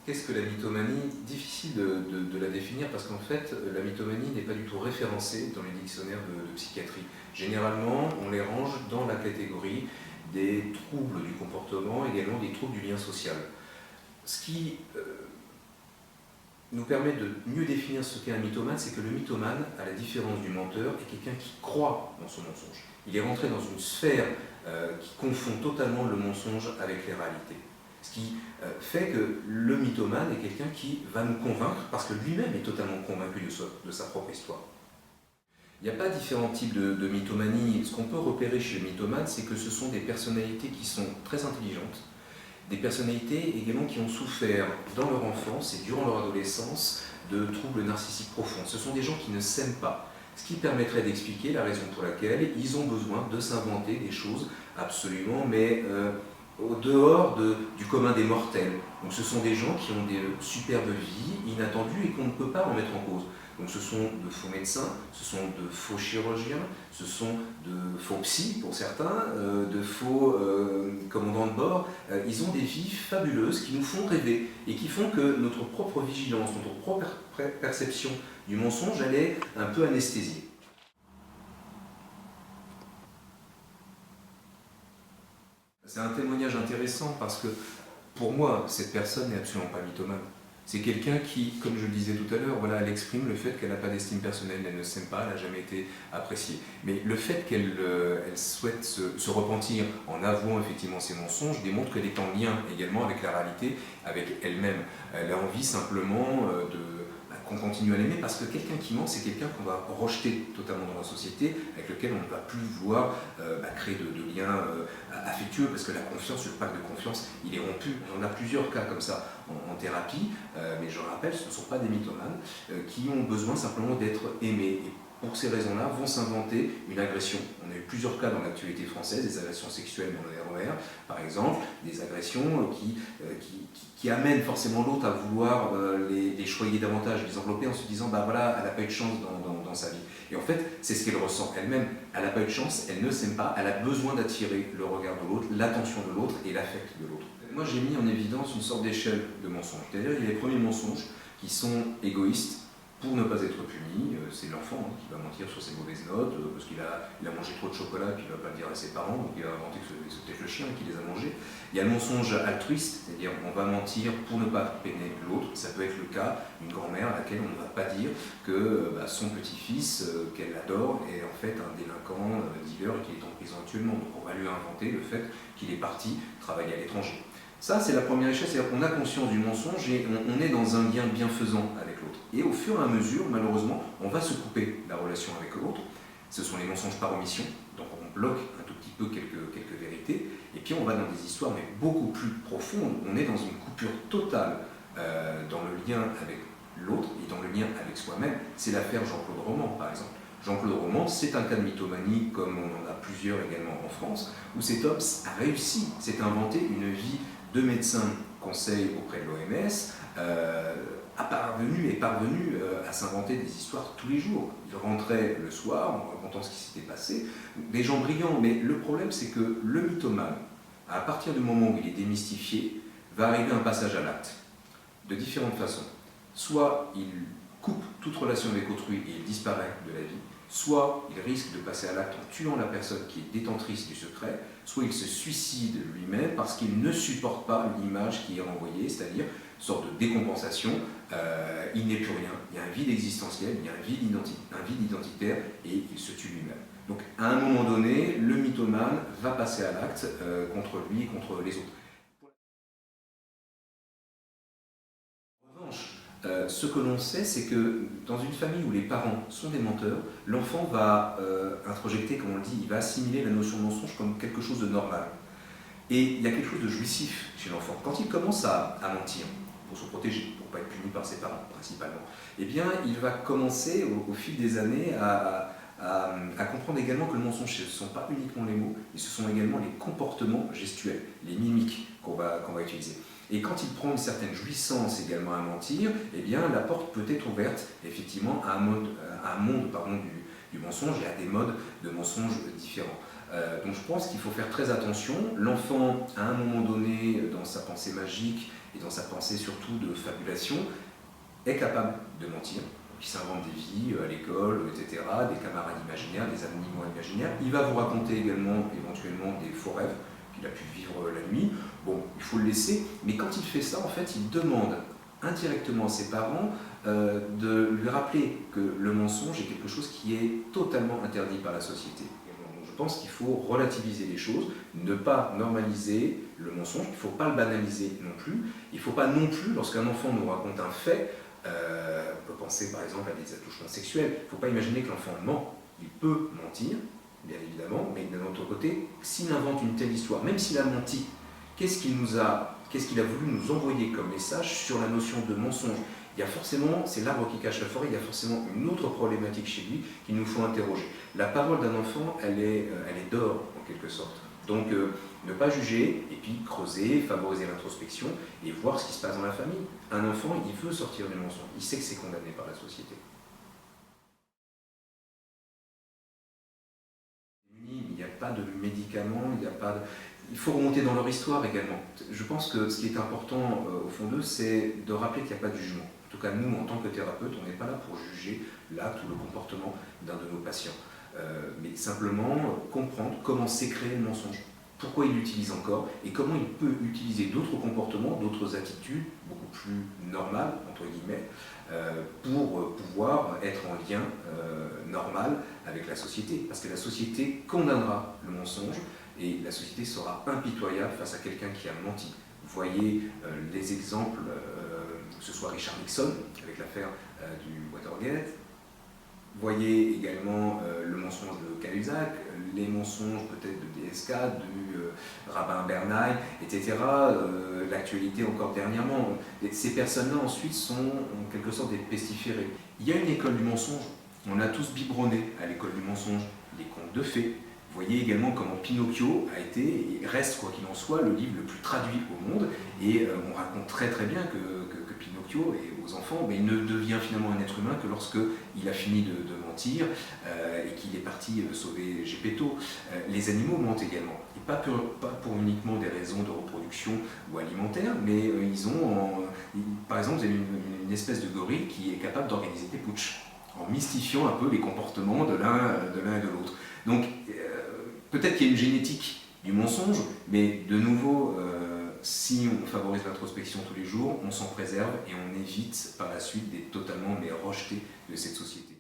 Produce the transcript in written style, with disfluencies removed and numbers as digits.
Qu'est-ce que la mythomanie? Difficile de la définir parce qu'en fait, la mythomanie n'est pas du tout référencée dans les dictionnaires de psychiatrie. Généralement, on les range dans la catégorie des troubles du comportement, également des troubles du lien social. Ce qui nous permet de mieux définir ce qu'est un mythomane, c'est que le mythomane, à la différence du menteur, est quelqu'un qui croit dans son mensonge. Il est rentré dans une sphère qui confond totalement le mensonge avec les réalités. Ce qui fait que le mythomane est quelqu'un qui va nous convaincre parce que lui-même est totalement convaincu de sa propre histoire. Il n'y a pas différents types de mythomanie. Ce qu'on peut repérer chez le mythomane, c'est que ce sont des personnalités qui sont très intelligentes, des personnalités également qui ont souffert dans leur enfance et durant leur adolescence de troubles narcissiques profonds. Ce sont des gens qui ne s'aiment pas, ce qui permettrait d'expliquer la raison pour laquelle ils ont besoin de s'inventer des choses absolument, mais au dehors du commun des mortels. Donc ce sont des gens qui ont des superbes vies inattendues et qu'on ne peut pas en mettre en cause. Donc ce sont de faux médecins, ce sont de faux chirurgiens, ce sont de faux psys pour certains, de faux commandants de bord. Ils ont des vies fabuleuses qui nous font rêver et qui font que notre propre vigilance, notre propre perception du mensonge, elle est un peu anesthésiée. C'est un témoignage intéressant parce que pour moi, cette personne n'est absolument pas mythomane. C'est quelqu'un qui, comme je le disais tout à l'heure, voilà, elle exprime le fait qu'elle n'a pas d'estime personnelle, elle ne s'aime pas, elle n'a jamais été appréciée. Mais le fait qu'elle elle souhaite se repentir en avouant effectivement ses mensonges démontre qu'elle est en lien également avec la réalité, avec elle-même. Elle a envie simplement qu'on continue à l'aimer parce que quelqu'un qui ment, c'est quelqu'un qu'on va rejeter totalement dans la société, avec lequel on ne va plus vouloir créer de liens affectueux parce que la confiance, le pacte de confiance, il est rompu. On a plusieurs cas comme ça en thérapie, mais je rappelle, ce ne sont pas des mythomanes qui ont besoin simplement d'être aimés. Et pour ces raisons-là, vont s'inventer une agression. On a eu plusieurs cas dans l'actualité française, des agressions sexuelles dans le RER, par exemple, des agressions qui amènent forcément l'autre à vouloir les choyer davantage, les envelopper en se disant bah voilà, elle n'a pas eu de chance dans sa vie. Et en fait, c'est ce qu'elle ressent elle-même. Elle n'a pas eu de chance, elle ne s'aime pas, elle a besoin d'attirer le regard de l'autre, l'attention de l'autre et l'affect de l'autre. Moi, j'ai mis en évidence une sorte d'échelle de mensonges. C'est-à-dire, il y a les premiers mensonges qui sont égoïstes, pour ne pas être puni, c'est l'enfant qui va mentir sur ses mauvaises notes, parce qu'il a mangé trop de chocolat et puis il ne va pas le dire à ses parents, donc il va inventer que c'est peut-être le chien qui les a mangés. Il y a le mensonge altruiste, c'est-à-dire on va mentir pour ne pas peiner l'autre. Ça peut être le cas d'une grand-mère à laquelle on ne va pas dire que son petit-fils, qu'elle adore, est en fait un délinquant, dealer et qu'il est en prison actuellement. Donc on va lui inventer le fait qu'il est parti travailler à l'étranger. Ça, c'est la première échelle, c'est-à-dire qu'on a conscience du mensonge et on est dans un lien bienfaisant avec l'autre. Et au fur et à mesure, malheureusement, on va se couper la relation avec l'autre. Ce sont les mensonges par omission, donc on bloque un tout petit peu quelques vérités. Et puis on va dans des histoires mais beaucoup plus profondes. On est dans une coupure totale dans le lien avec l'autre et dans le lien avec soi-même. C'est l'affaire Jean-Claude Roman, par exemple. Jean-Claude Roman, c'est un cas de mythomanie, comme on en a plusieurs également en France, où cet homme a réussi, s'est inventé une vie de médecin conseil auprès de l'OMS, est parvenu à s'inventer des histoires tous les jours. Il rentrait le soir en racontant ce qui s'était passé, des gens brillants, mais le problème c'est que le mythomane, à partir du moment où il est démystifié, va arriver à un passage à l'acte, de différentes façons. Soit il coupe toute relation avec autrui et il disparaît de la vie, soit il risque de passer à l'acte en tuant la personne qui est détentrice du secret, soit il se suicide lui-même parce qu'il ne supporte pas l'image qui est renvoyée, c'est-à-dire une sorte de décompensation, il n'est plus rien, il y a un vide existentiel, il y a un vide identitaire et il se tue lui-même. Donc à un moment donné, le mythomane va passer à l'acte contre lui et contre les autres. Ce que l'on sait, c'est que dans une famille où les parents sont des menteurs, l'enfant va introjecter, comme on le dit, il va assimiler la notion de mensonge comme quelque chose de normal. Et il y a quelque chose de jouissif chez l'enfant. Quand il commence à mentir, pour se protéger, pour ne pas être puni par ses parents principalement, eh bien il va commencer au fil des années à comprendre également que le mensonge, ce ne sont pas uniquement les mots, mais ce sont également les comportements gestuels, les mimiques qu'on va utiliser. Et quand il prend une certaine jouissance également à mentir, eh bien la porte peut être ouverte effectivement à un monde du mensonge et à des modes de mensonge différents. Donc je pense qu'il faut faire très attention. L'enfant, à un moment donné, dans sa pensée magique et dans sa pensée surtout de fabulation, est capable de mentir. Il s'invente des vies à l'école, etc., des camarades imaginaires, des animaux imaginaires. Il va vous raconter également, éventuellement, des faux rêves qu'il a pu vivre la nuit. Bon, il faut le laisser, mais quand il fait ça, en fait, il demande indirectement à ses parents de lui rappeler que le mensonge est quelque chose qui est totalement interdit par la société. Donc, je pense qu'il faut relativiser les choses, ne pas normaliser le mensonge, il ne faut pas le banaliser non plus. Il ne faut pas non plus, lorsqu'un enfant nous raconte un fait, on peut penser par exemple à des attouchements sexuels, il ne faut pas imaginer que l'enfant ment, il peut mentir, bien évidemment, mais d'un autre côté, s'il invente une telle histoire, même s'il a menti, qu'est-ce qu'il a voulu nous envoyer comme message sur la notion de mensonge? Il y a forcément, c'est l'arbre qui cache la forêt, il y a forcément une autre problématique chez lui qu'il nous faut interroger. La parole d'un enfant, elle est d'or, en quelque sorte. Donc, ne pas juger, et puis creuser, favoriser l'introspection, et voir ce qui se passe dans la famille. Un enfant, il veut sortir du mensonge, il sait que c'est condamné par la société. Il n'y a pas de médicaments, il faut remonter dans leur histoire également. Je pense que ce qui est important au fond d'eux, c'est de rappeler qu'il n'y a pas de jugement. En tout cas, nous, en tant que thérapeutes, on n'est pas là pour juger l'acte ou le comportement d'un de nos patients. Mais simplement comprendre comment s'est créé le mensonge, pourquoi il l'utilise encore et comment il peut utiliser d'autres comportements, d'autres attitudes beaucoup plus normales, entre guillemets, pour pouvoir être en lien normal avec la société. Parce que la société condamnera le mensonge et la société sera impitoyable face à quelqu'un qui a menti. Vous voyez les exemples, que ce soit Richard Nixon avec l'affaire du Watergate. Vous voyez également le mensonge de Cahuzac, les mensonges peut-être de DSK, du rabbin Bernaï, etc. L'actualité encore dernièrement. Ces personnes-là ensuite sont en quelque sorte des pestiférés. Il y a une école du mensonge, on a tous biberonné à l'école du mensonge, les contes de fées. Vous voyez également comment Pinocchio a été, et reste quoi qu'il en soit, le livre le plus traduit au monde. Et on raconte très très bien que Pinocchio, et aux enfants, mais il ne devient finalement un être humain que lorsqu'il a fini de mentir et qu'il est parti sauver Geppetto. Les animaux mentent également. Et pas pour uniquement des raisons de reproduction ou alimentaire, mais par exemple, vous avez une espèce de gorille qui est capable d'organiser des putschs, en mystifiant un peu les comportements de l'un et de l'autre. Donc, peut-être qu'il y a une génétique du mensonge, mais de nouveau, si on favorise l'introspection tous les jours, on s'en préserve et on évite par la suite d'être totalement rejeté de cette société.